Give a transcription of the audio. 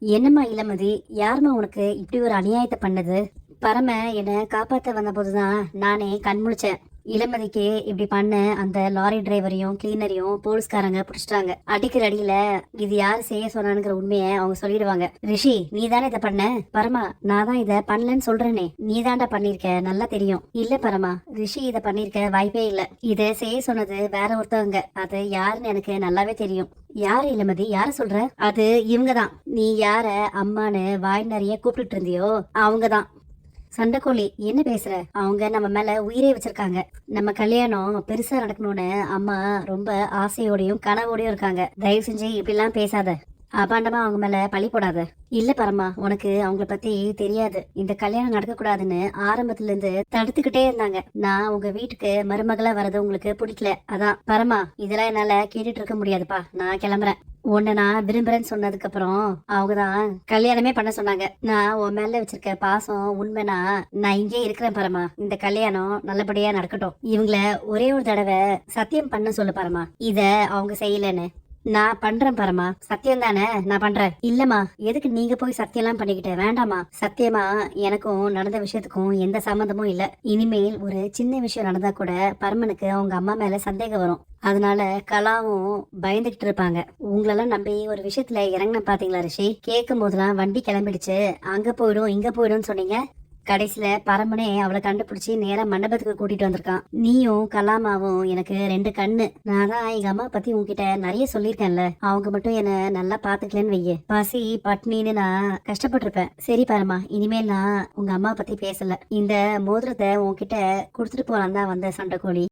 என்னம்மா இளமதி, யாரும்மா உனக்கு இப்படி ஒரு அநியாயத்தை பண்ணது? பரம என்னை காப்பாத்த வந்த போதுதான் நானே கண் முழிச்சேன். இளமதிக்கு இப்படி பண்ண அந்த லாரி டிரைவரையும் கிளீனரையும் போலீஸ்காரங்க பிடிச்சிட்டாங்க. அடிக்கிற அடியில இது யாரு செய்ய சொன்னானுங்கிற உண்மையை அவங்க சொல்லிடுவாங்க. ரிஷி, நீ தானே இதை பண்ண? பரமா, நான் தான் இதை பண்ணலன்னு சொல்றேனே. நீ தாண்டா பண்ணிருக்க, நல்லா தெரியும். இல்ல பரமா, ரிஷி இதை பண்ணிருக்க வாய்ப்பே இல்ல. இதை செய்ய சொன்னது வேற ஒருத்தவங்க. அது யாருன்னு எனக்கு நல்லாவே தெரியும். யாரு இளமதி, யார சொல்ற? அது இவங்கதான். நீ யார அம்மான்னு வாய் நிறைய கூப்பிட்டு இருந்தியோ அவங்கதான். சண்டைக்கோழி, என்ன பேசுற? அவங்க நம்ம மேல உயிரே வச்சிருக்காங்க. நம்ம கல்யாணம் பெருசா நடக்கணும்னு அம்மா ரொம்ப ஆசையோடையும் கனவோடையும் இருக்காங்க. தயவு செஞ்சு இப்படி எல்லாம் பேசாத. அபாண்டமா அவங்க மேல பழி போடாத. இல்ல பரமா, உனக்கு அவங்கள பத்தி தெரியாது. இந்த கல்யாணம் நடக்க கூடாதுன்னு ஆரம்பத்துல இருந்து தடுத்துக்கிட்டே இருந்தாங்க. நான் உங்க வீட்டுக்கு மருமகளா வர்றது உங்களுக்கு பிடிக்கல, அதான். பரமா, இதெல்லாம் என்னால கேட்டுட்டு இருக்க முடியாதுப்பா, நான் கிளம்புறேன். உன்னை நான் விரும்புறேன்னு சொன்னதுக்கு அப்புறம் அவங்கதான் கல்யாணமே பண்ண சொன்னாங்க. நான் உன் மேல வச்சிருக்க பாசம் உண்மைனா நான் இங்கே இருக்கிறேன் பரமா. இந்த கல்யாணம் நல்லபடியா நடக்கட்டும். இவங்கள ஒரே ஒரு தடவை சத்தியம் பண்ண சொல்லு பரமா, இத அவங்க செய்யலன்னு. நான் பண்றேன் பரமா, சத்தியம் தானே, நான் பண்றேன். இல்லம்மா, எதுக்கு நீங்க போய் சத்தியம் எல்லாம் பண்ணிக்கிட்டு? வேண்டாமா. சத்தியமா எனக்கும் நடந்த விஷயத்துக்கும் எந்த சம்மந்தமும் இல்ல. இனிமேல் ஒரு சின்ன விஷயம் நடந்தா கூட பரமனுக்கு அவங்க அம்மா மேல சந்தேகம் வரும். அதனால கலாவும் பயந்துகிட்டு இருப்பாங்க. உங்களெல்லாம் நம்பி ஒரு விஷயத்துல இறங்கின பாத்தீங்களா ரிஷி? கேட்கும் போதெல்லாம் வண்டி கிளம்பிடுச்சு, அங்க போயிடும் இங்க போயிடும் சொன்னீங்க. கடைசியில பரமனே அவளை கண்டுபிடிச்சு நேரா மண்டபத்துக்கு கூட்டிட்டு வந்திருக்கான். நீயும் கலாமாவும் எனக்கு ரெண்டு கண்ணு. நான் தான் எங்க அம்மா பத்தி உன்கிட்ட நிறைய சொல்லியிருக்கேன்ல. அவங்க மட்டும் என்ன நல்லா பாத்துக்கலன்னு வையே, பசி பட்னின்னு நான் கஷ்டப்பட்டிருப்பேன். சரி பரமா, இனிமேல் நான் உங்க அம்மா பத்தி பேசல. இந்த மோதிரத்தை உன்கிட்ட குடுத்துட்டு போலாம் தான் வந்த சண்டைக்கோழி.